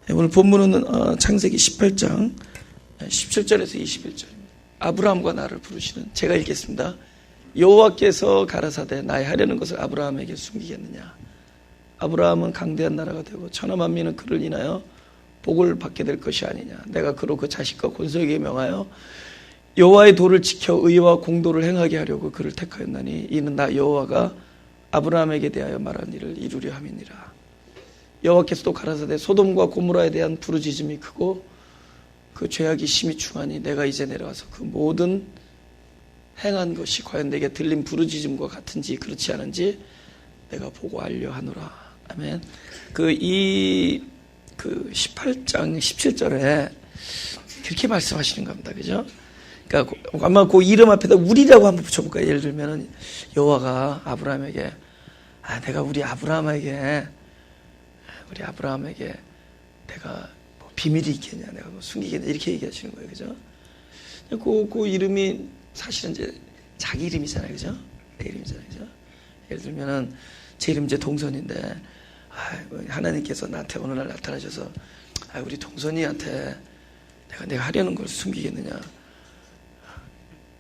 오늘 본문은 창세기 18장 17절에서 21절입니다. 아브라함과 나를 부르시는, 제가 읽겠습니다. 여호와께서 가라사대 나의 하려는 것을 아브라함에게 숨기겠느냐. 아브라함은 강대한 나라가 되고 천하만민은 그를 인하여 복을 받게 될 것이 아니냐. 내가 그로 그 자식과 권속에게 명하여 여호와의 도를 지켜 의와 공도를 행하게 하려고 그를 택하였나니 이는 나 여호와가 아브라함에게 대하여 말한 일을 이루려 함이니라. 여호와께서도 가라사대 소돔과 고모라에 대한 부르짖음이 크고 그 죄악이 심히 중하니 내가 이제 내려와서 그 모든 행한 것이 과연 내게 들린 부르짖음과 같은지 그렇지 않은지 내가 보고 알려 하노라. 아멘. 그 18장 17절에 그렇게 말씀하시는 겁니다. 그죠? 그러니까 아마 그 이름 앞에다 우리라고 한번 붙여볼까요? 예를 들면은 여호와가 아브라함에게 내가 우리 아브라함에게 내가 뭐 비밀이 있겠냐, 내가 뭐 숨기겠냐, 이렇게 얘기하시는 거예요. 그죠? 그 이름이 사실은 이제 자기 이름이잖아요. 그죠? 내 이름이잖아요. 그죠? 예를 들면은 제 이름 이제 동선인데, 하나님께서 나한테 어느 날 나타나셔서, 우리 동선이한테 내가 하려는 걸 숨기겠느냐.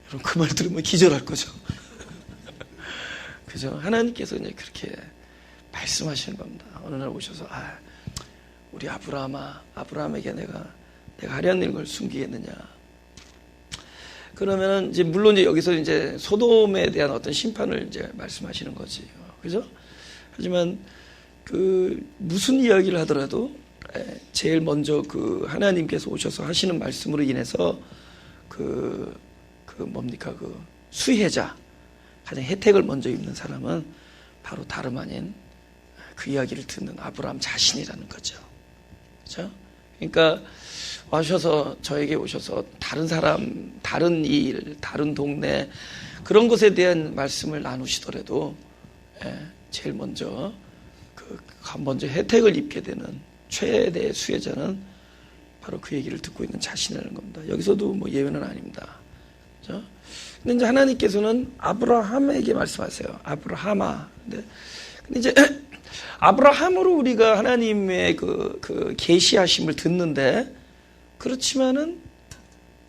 여러분, 그 말 들으면 기절할 거죠. 그죠? 하나님께서 이제 그렇게 말씀하시는 겁니다. 어느 날 오셔서, 우리 아브라함에게 내가 하려는 걸 숨기겠느냐. 그러면은 이제 물론 이제 여기서 이제 소돔에 대한 어떤 심판을 이제 말씀하시는 거지. 그죠? 하지만 무슨 이야기를 하더라도 제일 먼저 하나님께서 오셔서 하시는 말씀으로 인해서 뭡니까? 수혜자, 가장 혜택을 먼저 입는 사람은 바로 다름 아닌 그 이야기를 듣는 아브라함 자신이라는 거죠. 그렇죠? 그러니까 저에게 오셔서 다른 사람, 다른 일, 다른 동네 그런 것에 대한 말씀을 나누시더라도 제일 먼저 먼저 혜택을 입게 되는 최대의 수혜자는 바로 그 얘기를 듣고 있는 자신이라는 겁니다. 여기서도 뭐 예외는 아닙니다. 그렇죠? 근데 이제 하나님께서는 아브라함에게 말씀하세요. 아브라함아. 근데 이제 아브라함으로 우리가 하나님의 그 계시하심을 듣는데, 그렇지만은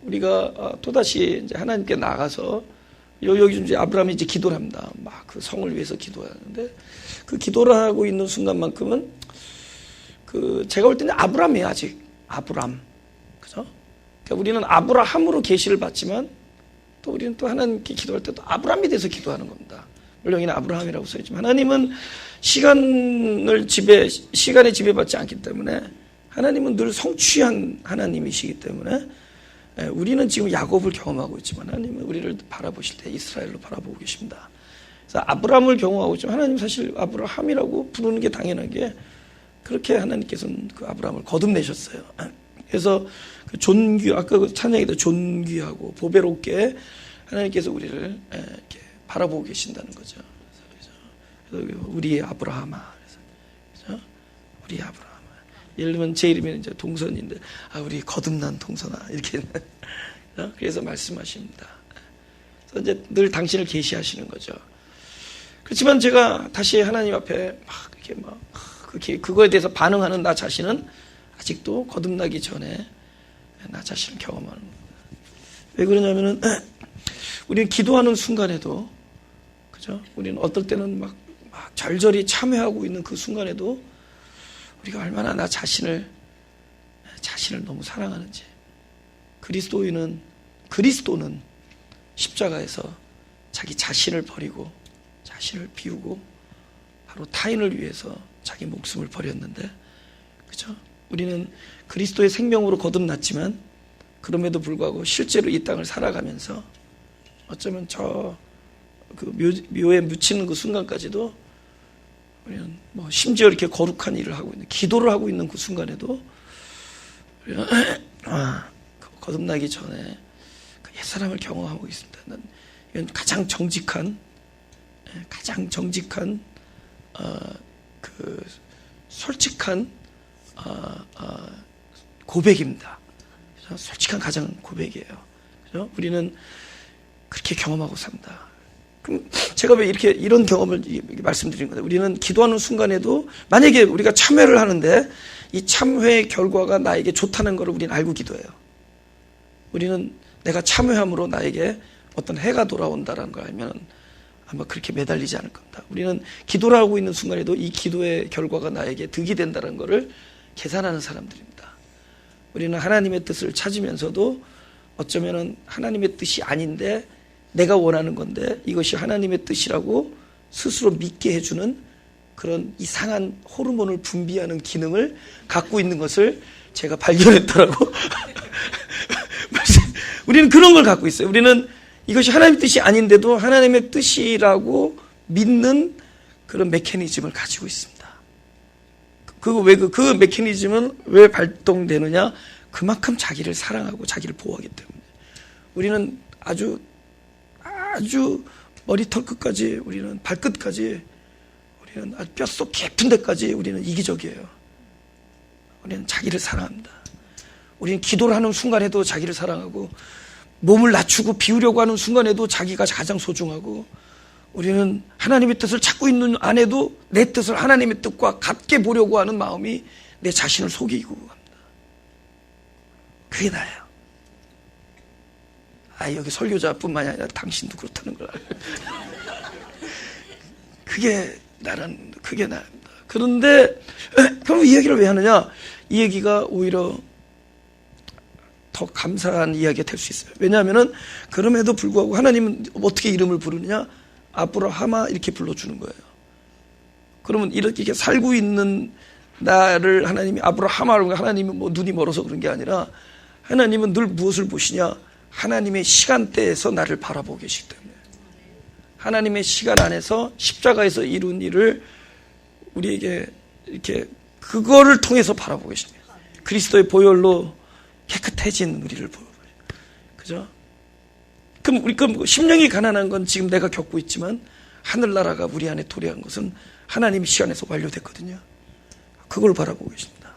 우리가 또다시 이제 하나님께 나가서 여기 이제 아브라함이 이제 기도를 합니다. 막 그 성을 위해서 기도하는데, 그 기도를 하고 있는 순간만큼은 제가 볼 때는 아브라함이에요. 아직 아브람. 그죠? 그러니까 우리는 아브라함으로 계시를 받지만 또 우리는 또 하나님께 기도할 때도 아브라함에 대해서 기도하는 겁니다. 물론 여기는 아브라함이라고 써있지만 하나님은 시간에 지배받지 않기 때문에, 하나님은 늘 성취한 하나님이시기 때문에, 우리는 지금 야곱을 경험하고 있지만 하나님은 우리를 바라보실 때 이스라엘로 바라보고 계십니다. 그래서 아브라함을 경험하고 있지만 하나님 사실 아브라함이라고 부르는 게 당연하게 그렇게 하나님께서는 그 아브라함을 거듭내셨어요. 그래서 아까 찬양에도 존귀하고 보배롭게 하나님께서 우리를 이렇게 바라보고 계신다는 거죠. 그래서 우리 아브라함아. 그래서 우리 아브라함아. 예를 들면 제 이름이 이제 동선인데, 우리 거듭난 동선아. 이렇게. 그래서 말씀하십니다. 그래서 이제 늘 당신을 계시하시는 거죠. 그렇지만 제가 다시 하나님 앞에 그거에 대해서 반응하는 나 자신은 아직도 거듭나기 전에 나 자신을 경험하는 겁니다. 왜 그러냐면은, 우리는 기도하는 순간에도, 그죠? 우리는 어떨 때는 막 절절히 참회하고 있는 그 순간에도 우리가 얼마나 나 자신을 너무 사랑하는지. 그리스도는 십자가에서 자기 자신을 버리고 자신을 비우고 바로 타인을 위해서 자기 목숨을 버렸는데, 그죠? 우리는 그리스도의 생명으로 거듭났지만 그럼에도 불구하고 실제로 이 땅을 살아가면서 어쩌면 묘에 묻히는 그 순간까지도 우리는 심지어 이렇게 거룩한 일을 하고 있는, 기도를 하고 있는 그 순간에도 우리는 거듭나기 전에 그 옛사람을 경험하고 있습니다. 이건 가장 정직한 솔직한 고백입니다. 그렇죠? 솔직한 가장 고백이에요. 그렇죠? 우리는 그렇게 경험하고 삽니다. 그럼 제가 왜 이런 경험을 말씀드리는 거예요? 우리는 기도하는 순간에도 만약에 우리가 참회를 하는데 이 참회의 결과가 나에게 좋다는 것을 우리는 알고 기도해요. 우리는 내가 참회함으로 나에게 어떤 해가 돌아온다는 걸 알면 아마 그렇게 매달리지 않을 겁니다. 우리는 기도를 하고 있는 순간에도 이 기도의 결과가 나에게 득이 된다는 것을 계산하는 사람들입니다. 우리는 하나님의 뜻을 찾으면서도 어쩌면 하나님의 뜻이 아닌데 내가 원하는 건데 이것이 하나님의 뜻이라고 스스로 믿게 해주는 그런 이상한 호르몬을 분비하는 기능을 갖고 있는 것을 제가 발견했더라고. 우리는 그런 걸 갖고 있어요. 우리는 이것이 하나님의 뜻이 아닌데도 하나님의 뜻이라고 믿는 그런 메커니즘을 가지고 있습니다. 그 메커니즘은 왜 발동되느냐? 그만큼 자기를 사랑하고 자기를 보호하기 때문에. 우리는 아주 머리털 끝까지, 우리는 발끝까지, 우리는 아주 뼛속 깊은 데까지 우리는 이기적이에요. 우리는 자기를 사랑합니다. 우리는 기도를 하는 순간에도 자기를 사랑하고, 몸을 낮추고 비우려고 하는 순간에도 자기가 가장 소중하고, 우리는 하나님의 뜻을 찾고 있는 안에도 내 뜻을 하나님의 뜻과 같게 보려고 하는 마음이 내 자신을 속이고 합니다. 그게 나예요. 여기 설교자뿐만이 아니라 당신도 그렇다는 걸 알아요. 그게 나입니다. 그런데 그럼 이 얘기를 왜 하느냐? 이 얘기가 오히려 더 감사한 이야기가 될 수 있어요. 왜냐하면은 그럼에도 불구하고 하나님은 어떻게 이름을 부르느냐? 아브라함아 이렇게 불러주는 거예요. 그러면 이렇게 살고 있는 나를 하나님이 아브라함아라고, 하나님은 뭐 눈이 멀어서 그런 게 아니라 하나님은 늘 무엇을 보시냐? 하나님의 시간대에서 나를 바라보고 계시기 때문에 하나님의 시간 안에서 십자가에서 이룬 일을 우리에게 이렇게 그거를 통해서 바라보고 계십니다. 그리스도의 보혈로 깨끗해진 우리를 보여요. 그죠? 그럼 심령이 가난한 건 지금 내가 겪고 있지만 하늘나라가 우리 안에 도래한 것은 하나님의 시간에서 완료됐거든요. 그걸 바라보고 계십니다.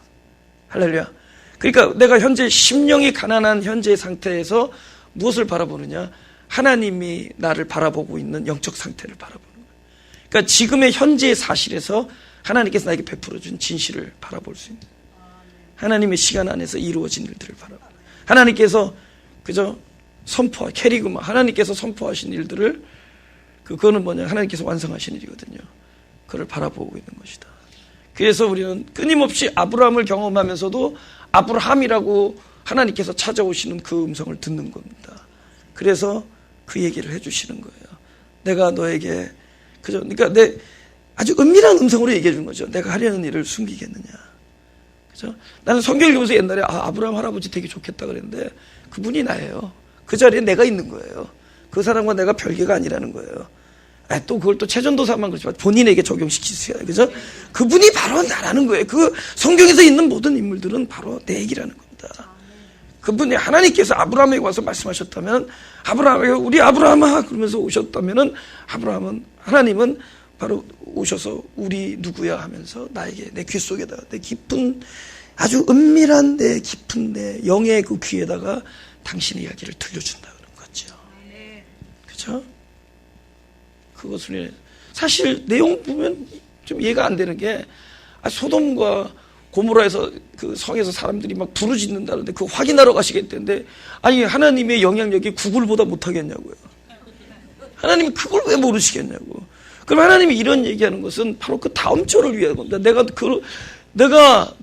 할렐루야. 그러니까 내가 현재 심령이 가난한 현재의 상태에서 무엇을 바라보느냐? 하나님이 나를 바라보고 있는 영적 상태를 바라보는 거예요. 그러니까 지금의 현재의 사실에서 하나님께서 나에게 베풀어준 진실을 바라볼 수 있는, 하나님의 시간 안에서 이루어진 일들을 바라보는, 하나님께서 그저 캐리그마, 하나님께서 선포하신 일들을, 그거는 뭐냐? 하나님께서 완성하신 일이거든요. 그걸 바라보고 있는 것이다. 그래서 우리는 끊임없이 아브라함을 경험하면서도 아브라함이라고 하나님께서 찾아오시는 그 음성을 듣는 겁니다. 그래서 그 얘기를 해주시는 거예요. 내가 너에게 그러니까 내 아주 은밀한 음성으로 얘기해 준 거죠. 내가 하려는 일을 숨기겠느냐. 그죠? 나는 성경을 보면서 옛날에 아브라함 할아버지 되게 좋겠다 그랬는데 그분이 나예요. 그 자리에 내가 있는 거예요. 그 사람과 내가 별개가 아니라는 거예요. 또 그걸 또 최전도사만 그렇지만 본인에게 적용시키세요. 그죠? 그분이 바로 나라는 거예요. 그 성경에서 있는 모든 인물들은 바로 내 얘기라는 겁니다. 그분이 하나님께서 아브라함에게 와서 말씀하셨다면, 우리 아브라함아 그러면서 오셨다면은 하나님은 바로 오셔서 우리 누구야 하면서 나에게 내 귀 속에다가 내 깊은 아주 은밀한 내 깊은 내 영의 그 귀에다가 당신의 이야기를 들려준다는 거죠. 그죠? 그것을 사실 내용 보면 좀 이해가 안 되는 게 소돔과 고모라에서 그 성에서 사람들이 막 부르짖는다는데 그거 확인하러 가시겠다는데 아니 하나님의 영향력이 구글보다 못하겠냐고요. 하나님이 그걸 왜 모르시겠냐고. 그럼 하나님이 이런 얘기하는 것은 바로 그 다음 절을 위한 겁니다. 내가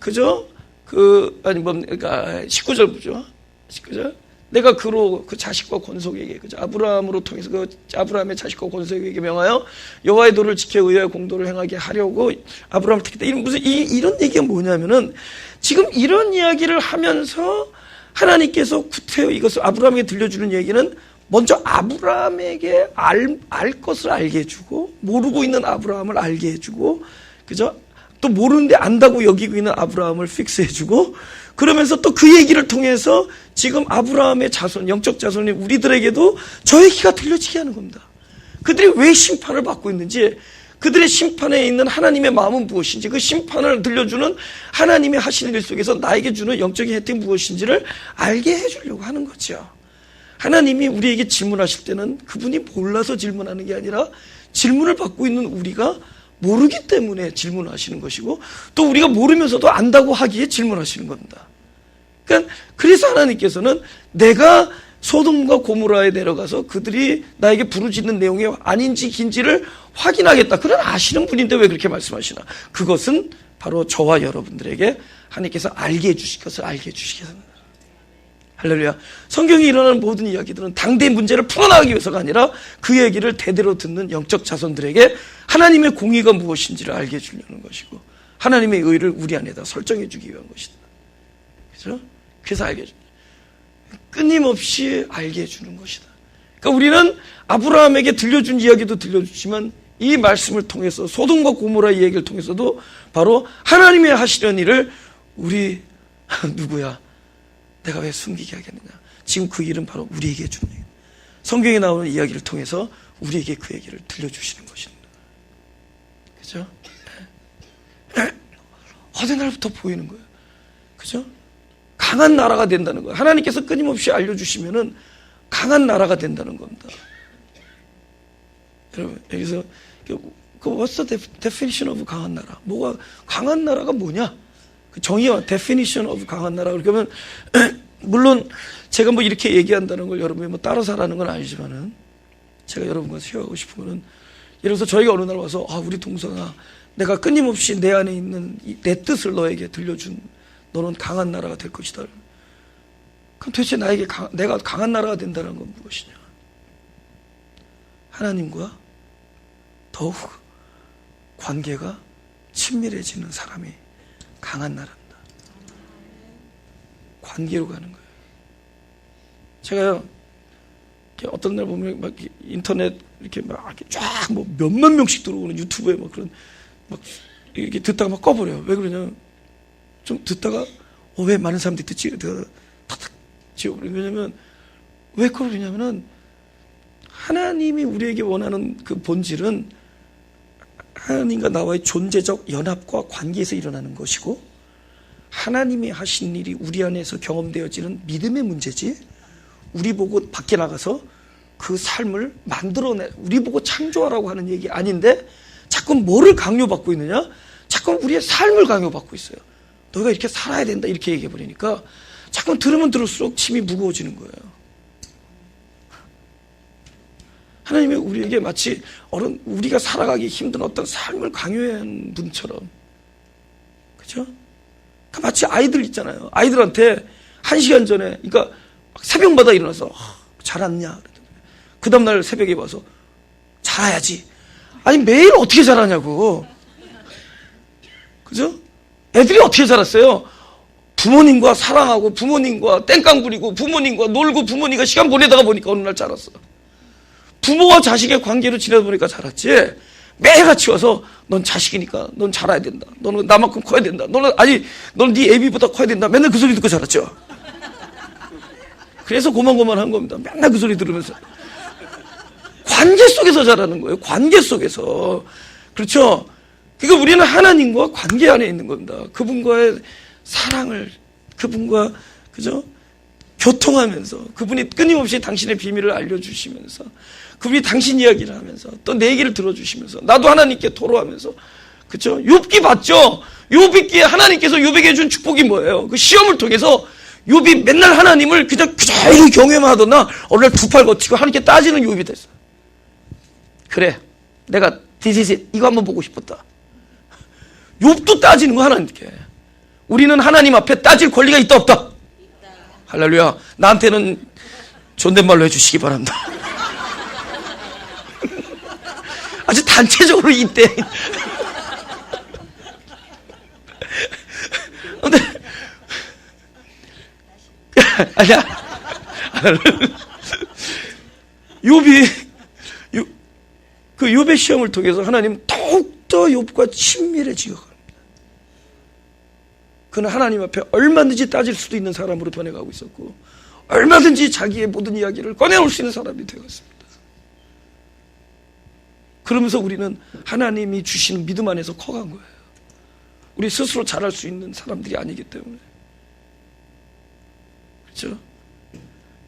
그죠? 그러니까 19절 보죠. 19절. 내가 그 자식과 권속에게, 그죠? 아브라함으로 통해서 그 아브라함의 자식과 권속에게 명하여 여호와의 도를 지켜 의하여 공도를 행하게 하려고 아브라함을 택했다. 이런 얘기가 뭐냐면은 지금 이런 이야기를 하면서 하나님께서 구태여 이것을 아브라함에게 들려주는 얘기는 먼저 아브라함에게 알 것을 알게 해주고, 모르고 있는 아브라함을 알게 해주고, 그죠? 또 모르는데 안다고 여기고 있는 아브라함을 픽스해주고, 그러면서 또 그 얘기를 통해서 지금 아브라함의 자손, 영적 자손이 우리들에게도 저 얘기가 들려지게 하는 겁니다. 그들이 왜 심판을 받고 있는지, 그들의 심판에 있는 하나님의 마음은 무엇인지, 그 심판을 들려주는 하나님이 하시는 일 속에서 나에게 주는 영적인 혜택이 무엇인지를 알게 해주려고 하는 거죠. 하나님이 우리에게 질문하실 때는 그분이 몰라서 질문하는 게 아니라 질문을 받고 있는 우리가 모르기 때문에 질문하시는 것이고, 또 우리가 모르면서도 안다고 하기에 질문하시는 겁니다. 그러니까 그래서 하나님께서는 내가 소돔과 고모라에 내려가서 그들이 나에게 부르짖는 내용이 아닌지 긴지를 확인하겠다. 그런 아시는 분인데 왜 그렇게 말씀하시나? 그것은 바로 저와 여러분들에게 하나님께서 알게 해주실 것을 알게 해주시기 위해서입니다. 할렐루야. 성경에 일어나는 모든 이야기들은 당대의 문제를 풀어나가기 위해서가 아니라 그 얘기를 대대로 듣는 영적 자손들에게 하나님의 공의가 무엇인지를 알게 해주려는 것이고, 하나님의 의를 우리 안에다 설정해 주기 위한 것이다. 그죠? 그래서 알게 해줍니다. 끊임없이 알게 해주는 것이다. 그러니까 우리는 아브라함에게 들려준 이야기도 들려주지만 이 말씀을 통해서 소돔과 고모라 이야기를 통해서도 바로 하나님의 하시려는 일을 우리 누구야? 내가 왜 숨기게 하겠느냐? 지금 그 일은 바로 우리에게 해주는 얘기. 성경에 나오는 이야기를 통해서 우리에게 그 얘기를 들려주시는 것입니다. 그죠? 어느 날부터 보이는 거예요. 그죠? 강한 나라가 된다는 거예요. 하나님께서 끊임없이 알려주시면은 강한 나라가 된다는 겁니다. 여러분, 여기서 What's the definition of 강한 나라? 뭐가 강한 나라가 뭐냐? 그 정의와 definition of 강한 나라. 그러면 물론 제가 뭐 이렇게 얘기한다는 걸 여러분이 뭐 따라 사라는 건 아니지만은 제가 여러분과 세워하고 싶은 거는, 예를 들어서 저희가 어느 날 와서 우리 동성아, 내가 끊임없이 내 안에 있는 내 뜻을 너에게 들려준, 너는 강한 나라가 될 것이다. 그럼 도대체 내가 강한 나라가 된다는 건 무엇이냐? 하나님과 더욱 관계가 친밀해지는 사람이 강한 나라입니다. 관계로 가는 거예요. 제가요, 어떤 날 보면 막 인터넷 이렇게 막 쫙 뭐 몇만 명씩 들어오는 유튜브에 막 그런 막 이렇게 듣다가 막 꺼버려요. 왜 그러냐? 좀 듣다가 왜 많은 사람들이 듣지? 탁탁 지워버려요. 왜냐면 왜 그러냐면은 하나님이 우리에게 원하는 그 본질은 하나님과 나와의 존재적 연합과 관계에서 일어나는 것이고, 하나님이 하신 일이 우리 안에서 경험되어지는 믿음의 문제지, 우리 보고 밖에 나가서 그 삶을 만들어내, 우리 보고 창조하라고 하는 얘기 아닌데 자꾸 뭐를 강요받고 있느냐? 자꾸 우리의 삶을 강요받고 있어요. 너가 이렇게 살아야 된다 이렇게 얘기해버리니까 자꾸 들으면 들을수록 침이 무거워지는 거예요. 하나님이 우리에게 마치 우리가 살아가기 힘든 어떤 삶을 강요한 분처럼, 그죠? 그러니까 마치 아이들 있잖아요. 아이들한테 1시간 전에, 그러니까 새벽마다 일어나서 잘 왔냐? 그 다음날 새벽에 와서 자야지. 아니 매일 어떻게 자라냐고. 그죠? 애들이 어떻게 자랐어요? 부모님과 사랑하고 부모님과 땡깡 부리고 부모님과 놀고 부모님과 시간 보내다가 보니까 어느 날 자랐어. 부모와 자식의 관계로 지내다 보니까 자랐지. 매일같이 와서 넌 자식이니까 넌 자라야 된다. 너는 나만큼 커야 된다. 넌 네 애비보다 커야 된다. 맨날 그 소리 듣고 자랐죠. 그래서 고만고만한 겁니다. 맨날 그 소리 들으면서. 관계 속에서 자라는 거예요. 관계 속에서. 그렇죠? 그러니까 우리는 하나님과 관계 안에 있는 겁니다. 그분과의 사랑을, 그분과, 그죠? 교통하면서, 그분이 끊임없이 당신의 비밀을 알려주시면서, 그분이 당신 이야기를 하면서, 또 내 얘기를 들어주시면서, 나도 하나님께 토로하면서, 그죠? 욥기 봤죠? 욥기에 하나님께서 욥에게 준 축복이 뭐예요? 그 시험을 통해서 욥이 맨날 하나님을 그냥 그저리 경외만 하더나 어느 날 두 팔 거치고 하나님께 따지는 욥이 됐어. 그래, 내가 디지짓 이거 한번 보고 싶었다. 욥도 따지는 거 하나님께. 우리는 하나님 앞에 따질 권리가 있다 없다? 있다. 할렐루야. 나한테는 존댓말로 해주시기 바랍니다. 아주 단체적으로 이때. 근데 아니야. 욥이 그 욥의 시험을 통해서 하나님 더욱더 욥과 친밀해지어 갑니다. 그는 하나님 앞에 얼마든지 따질 수도 있는 사람으로 변해가고 있었고, 얼마든지 자기의 모든 이야기를 꺼내올 수 있는 사람이 되었습니다. 그러면서 우리는 하나님이 주시는 믿음 안에서 커간 거예요. 우리 스스로 잘할 수 있는 사람들이 아니기 때문에. 그렇죠?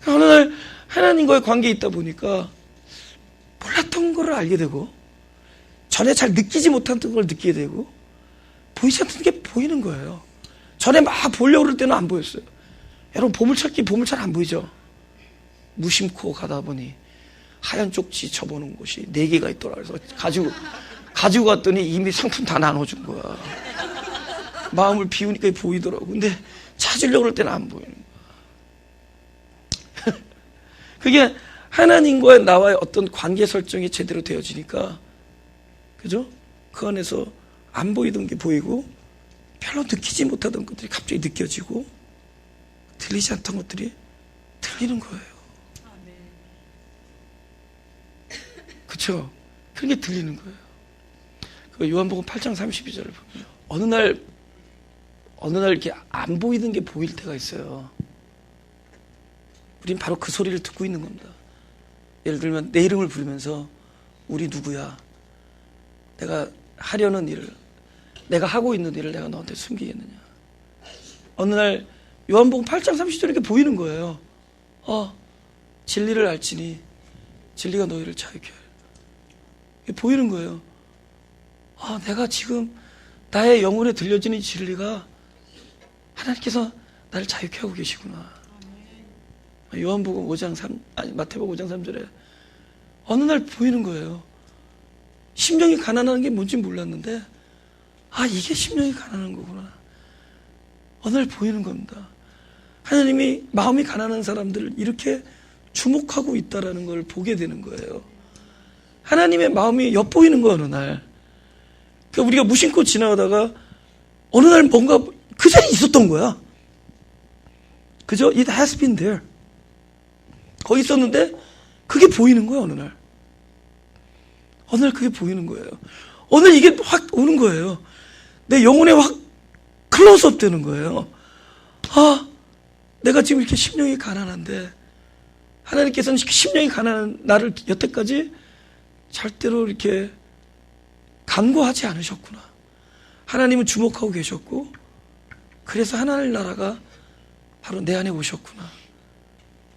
어느 날 하나님과의 관계에 있다 보니까 몰랐던 거를 알게 되고, 전에 잘 느끼지 못했던 걸 느끼게 되고 보이지 않던 게 보이는 거예요. 전에 막 보려고 그럴 때는 안 보였어요. 여러분 보물찾기 보물 잘 안 보이죠? 무심코 가다 보니 하얀 쪽지 접어놓은 곳이 4개가 있더라. 그래서 가지고 갔더니 이미 상품 다 나눠준 거야. 마음을 비우니까 보이더라고. 근데 찾으려고 할 때는 안 보이는 거야. 그게 하나님과의 나와의 어떤 관계 설정이 제대로 되어지니까, 그죠? 그 안에서 안 보이던 게 보이고 별로 느끼지 못하던 것들이 갑자기 느껴지고 들리지 않던 것들이 들리는 거예요. 그렇죠? 그런 게 들리는 거예요. 그 요한복음 8장 32절을 보면 어느 날 이렇게 안 보이던 게 보일 때가 있어요. 우린 바로 그 소리를 듣고 있는 겁니다. 예를 들면 내 이름을 부르면서 우리 누구야? 내가 하려는 일을, 내가 하고 있는 일을 내가 너한테 숨기겠느냐? 어느 날 요한복음 8장 30절에 이렇게 보이는 거예요. 진리를 알지니 진리가 너희를 자유케 하리라. 보이는 거예요. 내가 지금 나의 영혼에 들려지는 진리가 하나님께서 나를 자유케 하고 계시구나. 요한복음 5장 3, 마태복음 5장 3절에 어느 날 보이는 거예요. 심령이 가난한 게 뭔지 몰랐는데 이게 심령이 가난한 거구나. 어느 날 보이는 겁니다. 하나님이 마음이 가난한 사람들을 이렇게 주목하고 있다라는 걸 보게 되는 거예요. 하나님의 마음이 엿보이는 거예요. 어느 날. 그러니까 우리가 무심코 지나가다가 어느 날 뭔가 그 자리에 있었던 거야. 그죠? It has been there. 거기 있었는데 그게 보이는 거야. 어느 날. 어느 날 그게 보이는 거예요. 어느 날 이게 확 오는 거예요. 내 영혼에 확 클로즈업 되는 거예요. 내가 지금 이렇게 심령이 가난한데 하나님께서는 심령이 가난한 나를 여태까지 절대로 이렇게 간구하지 않으셨구나. 하나님은 주목하고 계셨고 그래서 하나님 나라가 바로 내 안에 오셨구나.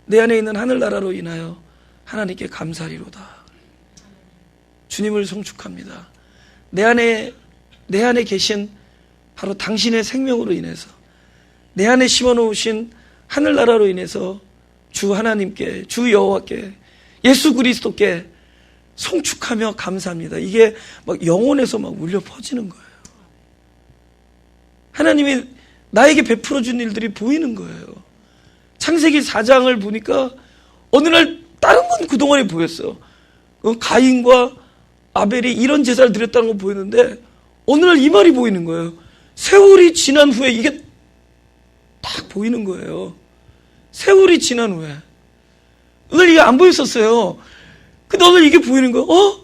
내 안에 있는 하늘나라로 인하여 하나님께 감사리로다. 주님을 송축합니다. 내 안에 계신 바로 당신의 생명으로 인해서 내 안에 심어놓으신 하늘나라로 인해서 주 하나님께, 주 여호와께, 예수 그리스도께 송축하며 감사합니다. 이게 막 영혼에서 막 울려 퍼지는 거예요. 하나님이 나에게 베풀어 준 일들이 보이는 거예요. 창세기 4장을 보니까 어느 날 다른 건 그동안에 보였어요. 가인과 아벨이 이런 제사를 드렸다는 거 보였는데 어느 날 이 말이 보이는 거예요. 세월이 지난 후에 이게 딱 보이는 거예요. 세월이 지난 후에. 오늘 이게 안 보였었어요. 근데 오늘 이게 보이는 거예요.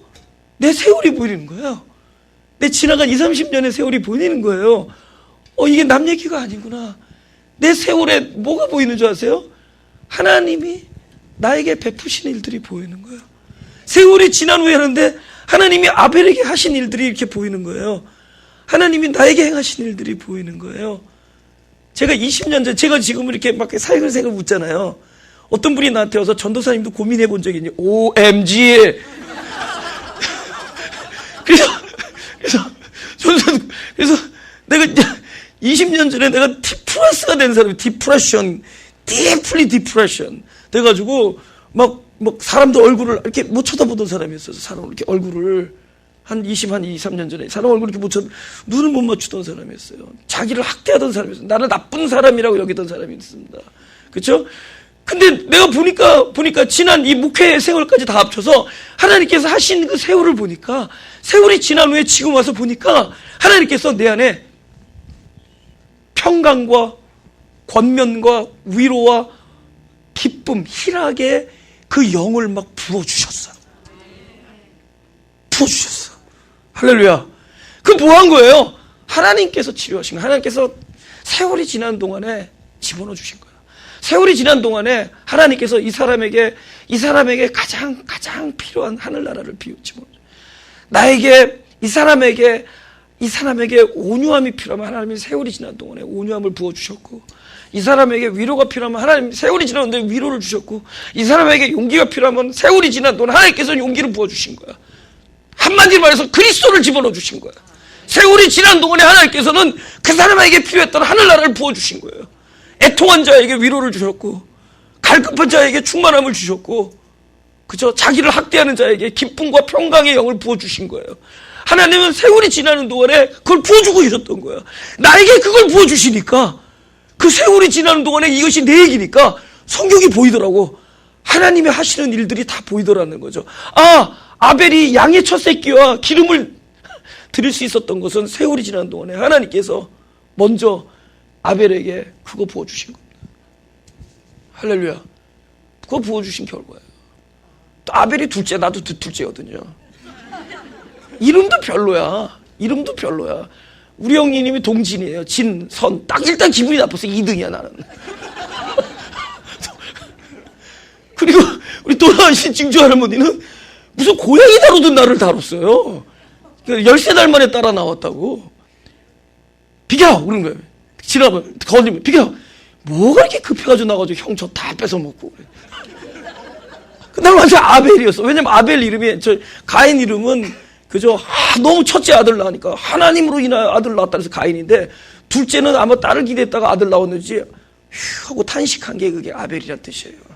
내 세월이 보이는 거예요. 내 지나간 20, 30년의 세월이 보이는 거예요. 이게 남 얘기가 아니구나. 내 세월에 뭐가 보이는 줄 아세요? 하나님이 나에게 베푸신 일들이 보이는 거예요. 세월이 지난 후에 하는데 하나님이 아벨에게 하신 일들이 이렇게 보이는 거예요. 하나님이 나에게 행하신 일들이 보이는 거예요. 제가 20년 전, 제가 지금 이렇게 막 살글살글 웃잖아요. 어떤 분이 나한테 와서 전도사님도 고민해 본 적이 있니? OMG! 그래서 내가 20년 전에 내가 디프레스가 된 사람이 deeply depression 돼가지고 막 사람들 얼굴을 이렇게 못 쳐다보던 사람이었어요. 사람 이렇게 얼굴을 한 23년 전에 사람 얼굴을 이렇게 못 쳐다, 눈을 못 맞추던 사람이었어요. 자기를 학대하던 사람이었어요. 나를 나쁜 사람이라고 여기던 사람이 있습니다. 그렇죠? 근데 내가 보니까 지난 이 목회 세월까지 다 합쳐서 하나님께서 하신 그 세월을 보니까 세월이 지난 후에 지금 와서 보니까 하나님께서 내 안에 평강과 권면과 위로와 기쁨, 희락의 그 영을 막 부어주셨어. 부어주셨어. 할렐루야. 그 뭐 한 거예요? 하나님께서 치료하신 거예요. 하나님께서 세월이 지난 동안에 집어넣어 주신 거예요. 세월이 지난 동안에 하나님께서 이 사람에게 가장 필요한 하늘나라를 집어넣어. 나에게 이 사람에게 온유함이 필요하면 하나님이 세월이 지난 동안에 온유함을 부어주셨고, 이 사람에게 위로가 필요하면 하나님 세월이 지났는데 위로를 주셨고, 이 사람에게 용기가 필요하면 세월이 지난 동안 하나님께서 용기를 부어주신 거야. 한마디로 한마디로 말해서 그리스도를 집어넣어 주신 거예요. 세월이 지난 동안에 하나님께서는 그 사람에게 필요했던 하늘나라를 부어주신 거예요. 애통한 자에게 위로를 주셨고, 갈급한 자에게 충만함을 주셨고, 그죠? 자기를 학대하는 자에게 기쁨과 평강의 영을 부어주신 거예요. 하나님은 세월이 지나는 동안에 그걸 부어주고 계셨던 거예요. 나에게 그걸 부어주시니까, 그 세월이 지나는 동안에 이것이 내 얘기니까 성경이 보이더라고. 하나님이 하시는 일들이 다 보이더라는 거죠. 아벨이 양의 첫 새끼와 기름을 드릴 수 있었던 것은 세월이 지난 동안에 하나님께서 먼저 아벨에게 그거 부어주신 겁니다. 할렐루야. 그거 부어주신 결과예요. 또 아벨이 둘째, 나도 둘째거든요. 이름도 별로야. 이름도 별로야. 우리 형님이 동진이에요. 진, 선. 딱 일단 기분이 나빠서 2등이야, 나는. 그리고 우리 돌아가신 증조 할머니는 무슨 고양이 다루던 나를 다뤘어요. 13달 만에 따라 나왔다고. 비켜! 그런 거예요. 지나면, 거짓말, 비켜! 뭐가 이렇게 급해가지고 나가지고 형 저 다 뺏어먹고 그래. 난 완전 아벨이었어. 왜냐면 아벨 이름이, 가인 이름은 그죠? 너무 첫째 아들 낳으니까 하나님으로 인하여 아들 낳았다 해서 가인인데, 둘째는 아마 딸을 기대했다가 아들 나왔는지 휴 하고 탄식한 게 그게 아벨이란 뜻이에요.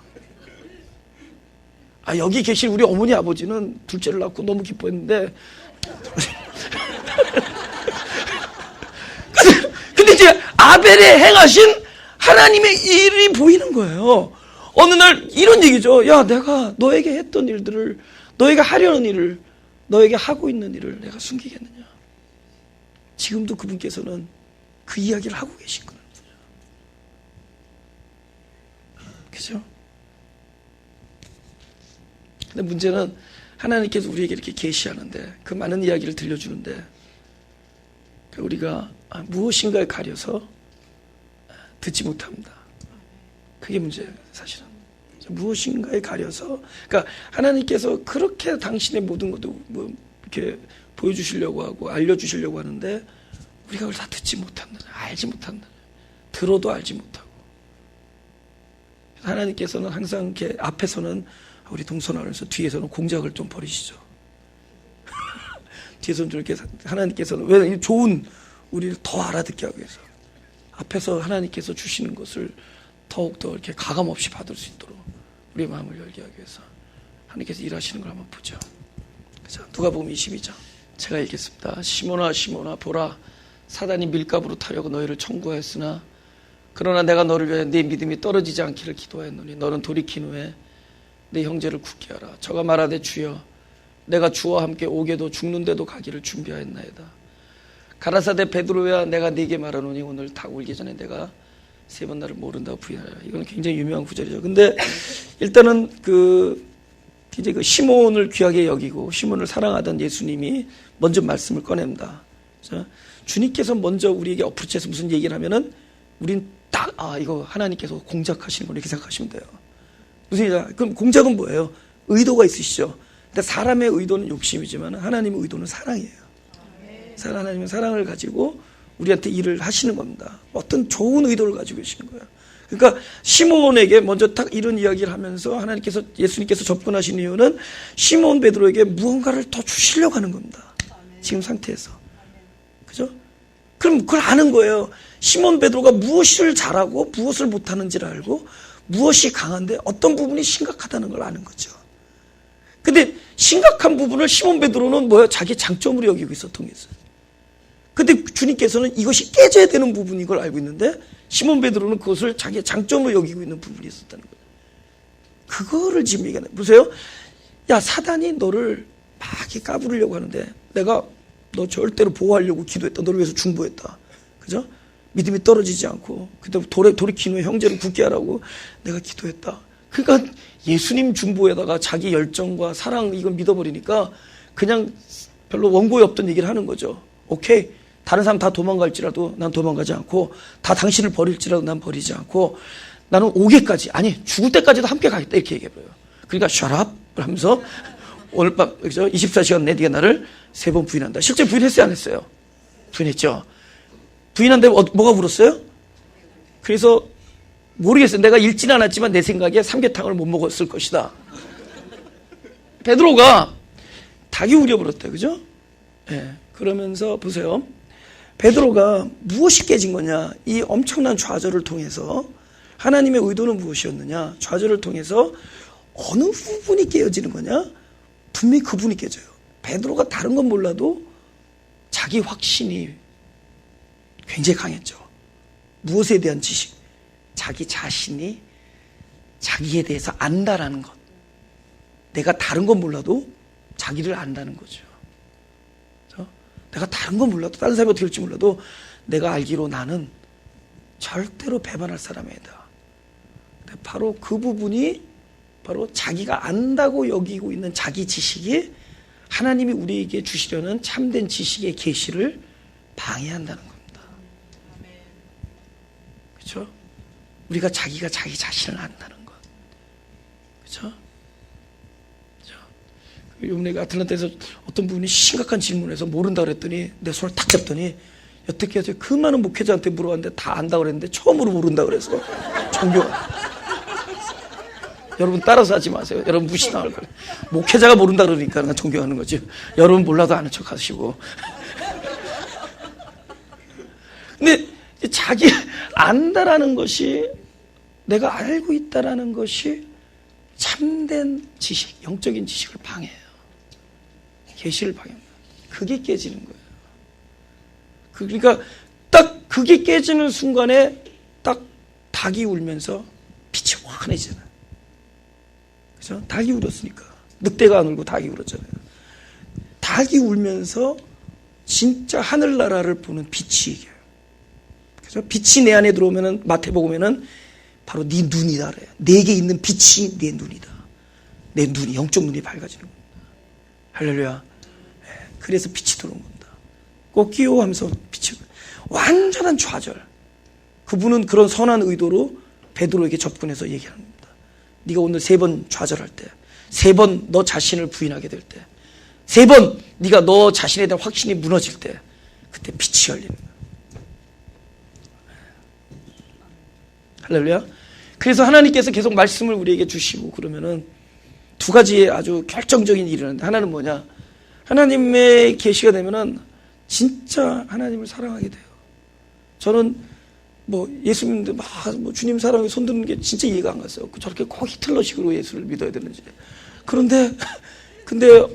여기 계신 우리 어머니 아버지는 둘째를 낳고 너무 기뻐했는데 근데 이제 아벨의 행하신 하나님의 일이 보이는 거예요. 어느 날 이런 얘기죠. 야, 내가 너에게 했던 일들을, 너에게 하려는 일을, 너에게 하고 있는 일을 내가 숨기겠느냐. 지금도 그분께서는 그 이야기를 하고 계신 거예요. 그죠? 근데 문제는 하나님께서 우리에게 이렇게 계시하는데, 그 많은 이야기를 들려주는데, 우리가 무엇인가에 가려서 듣지 못합니다. 그게 문제예요, 사실은. 무엇인가에 가려서, 그러니까 하나님께서 그렇게 당신의 모든 것도 뭐 이렇게 보여주시려고 하고 알려주시려고 하는데, 우리가 그걸 다 듣지 못한다, 알지 못한다, 들어도 알지 못하고. 하나님께서는 항상 이렇게 앞에서는 우리 동서나면서 뒤에서는 공작을 좀 벌이시죠. 뒤에서는 좀 이렇게 하나님께서는 왜 좋은 우리를 더 알아듣게 하기 위해서 앞에서 하나님께서 주시는 것을 더욱더 이렇게 가감 없이 받을 수 있도록 우리의 마음을 열게 하기 위해서 하나님께서 일하시는 걸 한번 보죠. 자, 누가복음 22장 제가 읽겠습니다. 시몬아 시몬아 보라, 사단이 밀가부로 타려고 너희를 청구하였으나 그러나 내가 너를 위하여 네 믿음이 떨어지지 않기를 기도하였노니 너는 돌이킨 후에 내 형제를 굳게 하라. 저가 말하되 주여 내가 주와 함께 오게도 죽는데도 가기를 준비하였나이다. 가라사대 베드로야 내가 네게 말하노니 오늘 닭 울기 전에 내가 3번 나를 모른다고 부인하라. 이거는 굉장히 유명한 구절이죠. 근데 일단은 이제 그 시몬을 귀하게 여기고 시몬을 사랑하던 예수님이 먼저 말씀을 꺼냅니다. 주님께서 먼저 우리에게 어프로치해서 무슨 얘기를 하면은 우린 딱 이거 하나님께서 공작하시는 걸 이렇게 생각하시면 돼요. 무슨 얘기야? 그럼 공작은 뭐예요? 의도가 있으시죠. 근데 사람의 의도는 욕심이지만 하나님의 의도는 사랑이에요. 하나님은 사랑을 가지고 우리한테 일을 하시는 겁니다. 어떤 좋은 의도를 가지고 계시는 거예요. 그러니까 시몬에게 먼저 딱 이런 이야기를 하면서 예수님께서 접근하신 이유는 시몬 베드로에게 무언가를 더 주시려고 하는 겁니다. 지금 상태에서. 그죠? 그럼 그걸 아는 거예요. 시몬 베드로가 무엇을 잘하고 무엇을 못하는지를 알고 무엇이 강한데 어떤 부분이 심각하다는 걸 아는 거죠. 근데 심각한 부분을 시몬 베드로는 자기 장점으로 여기고 있었던 게 있어요. 근데 주님께서는 이것이 깨져야 되는 부분인 걸 알고 있는데 시몬 베드로는 그것을 자기의 장점으로 여기고 있는 부분이 있었다는 거예요. 그거를 지금 얘기하는 거예요. 보세요. 야, 사단이 너를 막 이렇게 까부르려고 하는데 내가 너 절대로 보호하려고 기도했다. 너를 위해서 중보했다. 그죠? 믿음이 떨어지지 않고 그다음 돌이킨 후에 형제를 굳게 하라고 내가 기도했다. 그러니까 예수님 중보에다가 자기 열정과 사랑 이걸 믿어버리니까 그냥 별로 원고에 없던 얘기를 하는 거죠. 오케이. 다른 사람 다 도망갈지라도 난 도망가지 않고 다 당신을 버릴지라도 난 버리지 않고 나는 오게까지 아니 죽을 때까지도 함께 가겠다 이렇게 얘기해버려요. 그러니까 shut up 하면서 오늘 밤 24시간 내 네가 나를 3번 부인한다. 실제 부인했어요 안 했어요? 부인했죠. 부인한데 뭐가 울었어요? 그래서 모르겠어요. 내가 읽지는 않았지만 내 생각에 삼계탕을 못 먹었을 것이다. 베드로가 닭이 우려버렸대, 그죠? 예. 그러면서 보세요. 베드로가 무엇이 깨진 거냐? 이 엄청난 좌절을 통해서 하나님의 의도는 무엇이었느냐? 좌절을 통해서 어느 부분이 깨어지는 거냐? 분명히 그 부분이 깨져요. 베드로가 다른 건 몰라도 자기 확신이 굉장히 강했죠. 무엇에 대한 지식? 자기 자신이 자기에 대해서 안다라는 것. 내가 다른 건 몰라도 자기를 안다는 거죠. 그렇죠? 내가 다른 건 몰라도, 다른 사람이 어떻게 될지 몰라도 내가 알기로 나는 절대로 배반할 사람이 아니다. 바로 그 부분이 바로 자기가 안다고 여기고 있는 자기 지식이 하나님이 우리에게 주시려는 참된 지식의 계시를 방해한다는 겁니다. 그렇죠? 우리가 자기가 자기 자신을 안다는 것. 그렇죠? 요번에 아틀란타에서 어떤 분이 심각한 질문에서 모른다 그랬더니 내 손을 탁 잡더니 어떻게 하죠? 그 많은 목회자한테 물어봤는데 다 안다 그랬는데 처음으로 모른다 그래서 종교. 여러분 따라서 하지 마세요. 여러분 무시당할 거예요. 목회자가 모른다 그러니까 난 존경하는 거지. 여러분 몰라도 아는 척 하시고. 근데 자기 안다라는 것이, 내가 알고 있다라는 것이 참된 지식, 영적인 지식을 방해해요. 계시를 방해합니다. 그게 깨지는 거예요. 그러니까 딱 그게 깨지는 순간에 딱 닭이 울면서 빛이 환해지잖아요. 그죠? 닭이 울었으니까. 늑대가 안 울고 닭이 울었잖아요. 닭이 울면서 진짜 하늘나라를 보는 빛이 이겨요. 그죠? 빛이 내 안에 들어오면은, 마태복음에는 바로 네 눈이다 그래요. 내게 있는 빛이 내 눈이다. 내 눈이, 영적 눈이 밝아지는 겁니다. 할렐루야. 그래서 빛이 들어온 겁니다. 꼭 끼워하면서 빛이, 완전한 좌절. 그분은 그런 선한 의도로 베드로에게 접근해서 얘기합니다. 네가 오늘 3번 좌절할 때, 3번 너 자신을 부인하게 될 때, 3번 네가 너 자신에 대한 확신이 무너질 때, 그때 빛이 열리는 거예요. 할렐루야. 그래서 하나님께서 계속 말씀을 우리에게 주시고 그러면은 2가지의 아주 결정적인 일이 일어나는데, 하나는 뭐냐? 하나님의 계시가 되면은 진짜 하나님을 사랑하게 돼요. 저는 뭐 예수 믿는데 막 뭐 주님 사랑에 손드는 게 진짜 이해가 안 갔어요. 저렇게 꼭 히틀러식으로 예수를 믿어야 되는지. 근데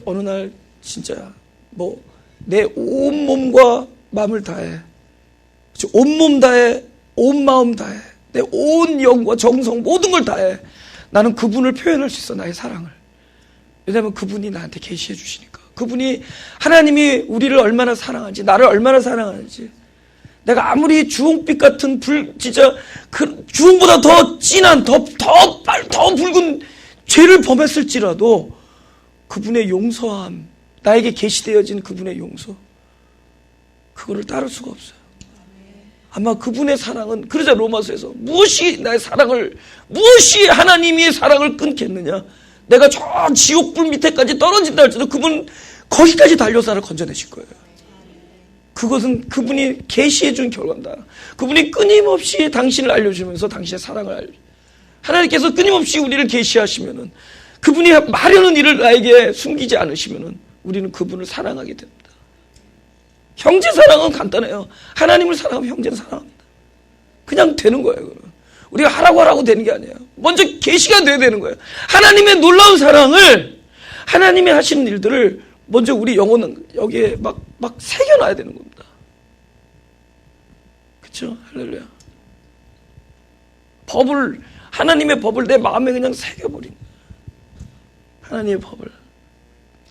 어느 날 진짜 뭐 내 온몸과 마음을 다해, 온몸 다해, 온 마음 다해, 내 온 영과 정성 모든 걸 다해 나는 그분을 표현할 수 있어, 나의 사랑을. 왜냐하면 그분이 나한테 계시해 주시니까. 그분이, 하나님이 우리를 얼마나 사랑하는지, 나를 얼마나 사랑하는지. 내가 아무리 주홍빛 같은 진짜 그 주홍보다 더 진한, 더 붉은 죄를 범했을지라도 그분의 용서함, 나에게 계시되어진 그분의 용서, 그거를 따를 수가 없어요. 아마 그분의 사랑은, 그러자 로마서에서 무엇이 나의 사랑을, 무엇이 하나님의 사랑을 끊겠느냐? 내가 저 지옥불 밑에까지 떨어진다 할지라도 그분 거기까지 달려서 나를 건져내실 거예요. 그것은 그분이 계시해 준 결과다. 그분이 끊임없이 당신을 알려주면서 당신의 사랑을 하나님께서 끊임없이 우리를 계시하시면은, 그분이 하려는 일을 나에게 숨기지 않으시면은 우리는 그분을 사랑하게 됩니다. 형제 사랑은 간단해요. 하나님을 사랑하면 형제는 사랑합니다. 그냥 되는 거예요. 우리가 하라고 되는 게 아니에요. 먼저 계시가 돼야 되는 거예요. 하나님의 놀라운 사랑을, 하나님이 하시는 일들을 먼저 우리 영혼은 여기에 막 새겨놔야 되는 겁니다. 그렇죠? 할렐루야. 하나님의 법을 내 마음에 그냥 새겨버린 거예요. 하나님의 법을.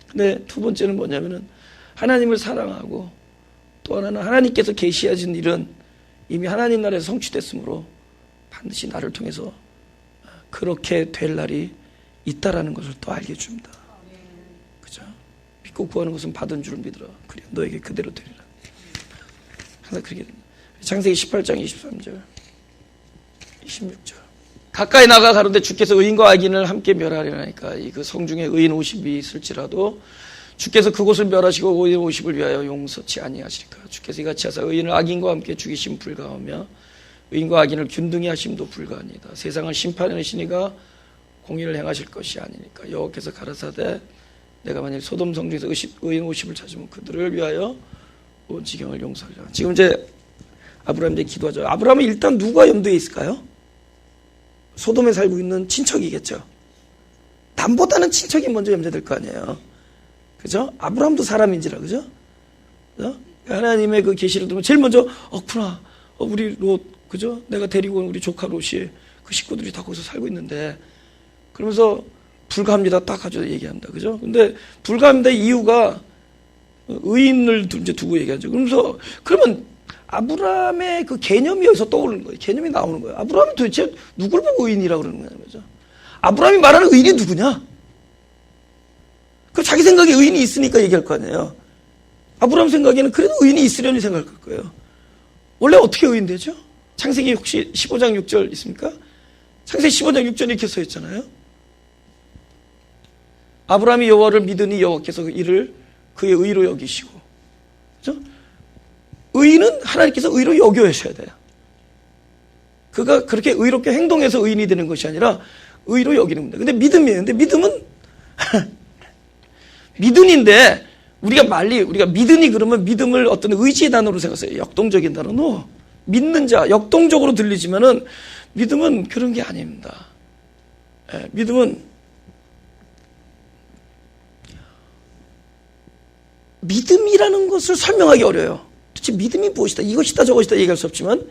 근데 2번째는 뭐냐면은, 하나님을 사랑하고, 또 하나는 하나님께서 계시하신 일은 이미 하나님 나라에서 성취됐으므로 반드시 나를 통해서 그렇게 될 날이 있다라는 것을 또 알게 해줍니다. 그죠? 믿고 구하는 것은 받은 줄을 믿으라. 그래 너에게 그대로 되리라. 항상 그렇게 됩니다. 창세기 18장 23절 26절. 가까이 나가 가로되 주께서 의인과 악인을 함께 멸하리라니까. 그 성중에 의인 50이 있을지라도 주께서 그곳을 멸하시고 의인 50을 위하여 용서치 아니하시리까. 주께서 이같이 하사 의인을 악인과 함께 죽이심 불가하며 의인과 악인을 균등히 하심도 불가하니이다. 세상을 심판하시니가 공의를 행하실 것이 아니니까. 여호와께서 가라사대 내가 만약 소돔 성중에서 의인 50을 찾으면 그들을 위하여 온 지경을 용서하리라. 지금 이제 아브라함이 이제 기도하죠. 아브라함은 일단 누가 염두에 있을까요? 소돔에 살고 있는 친척이겠죠. 남보다는 친척이 먼저 염려될 거 아니에요. 그죠? 아브라함도 사람인지라, 그죠? 그죠? 하나님의 그 계시를 들으면 제일 먼저, 그렇구나. 우리 롯, 그죠? 내가 데리고 온 우리 조카 롯이 그 식구들이 다 거기서 살고 있는데, 그러면서 불가합니다. 딱 가지고 얘기한다. 그죠? 근데 불가합니다. 이유가 의인을 이제 두고 얘기하죠. 그러면서, 그러면 아브라함의 그 개념이 여기서 떠오르는 거예요. 개념이 나오는 거예요. 아브라함이 도대체 누굴 보고 의인이라고 그러는 거죠? 아브라함이 말하는 의인이 누구냐? 그 자기 생각에 의인이 있으니까 얘기할 거 아니에요. 아브라함 생각에는 그래도 의인이 있으려니 생각할 거예요. 원래 어떻게 의인 되죠? 창세기 혹시 15장 6절 있습니까? 창세기 15장 6절 이렇게 써 있잖아요. 아브라함이 여호와를 믿으니 여호와께서 그 일을 그의 의로 여기시고, 그죠? 의인은 하나님께서 의로 여겨주셔야 돼요. 그가 그렇게 의롭게 행동해서 의인이 되는 것이 아니라 의로 여기는 겁니다. 근데 믿음이에요. 근데 믿음은 믿음인데 우리가 믿으니 그러면 믿음을 어떤 의지의 단어로 생각해요. 역동적인 단어로 믿는 자, 역동적으로 들리지만은 믿음은 그런 게 아닙니다. 믿음은 믿음이라는 것을 설명하기 어려워요. 도대체 믿음이 무엇이다, 이것이다, 저것이다 얘기할 수 없지만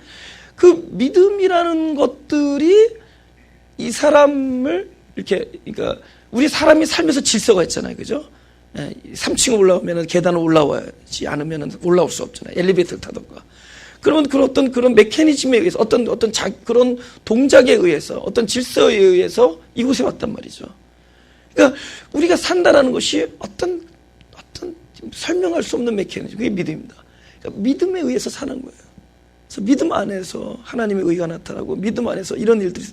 그 믿음이라는 것들이 이 사람을 이렇게, 그러니까 우리 사람이 살면서 질서가 있잖아요, 그죠? 3층 올라오면 계단을 올라와야지 않으면 올라올 수 없잖아요. 엘리베이터를 타던가. 그러면 그런 메커니즘에 의해서 그런 동작에 의해서 어떤 질서에 의해서 이곳에 왔단 말이죠. 그러니까 우리가 산다라는 것이 어떤 설명할 수 없는 메커니즘, 그게 믿음입니다. 그러니까 믿음에 의해서 사는 거예요. 그래서 믿음 안에서 하나님의 의가 나타나고 믿음 안에서 이런 일들이,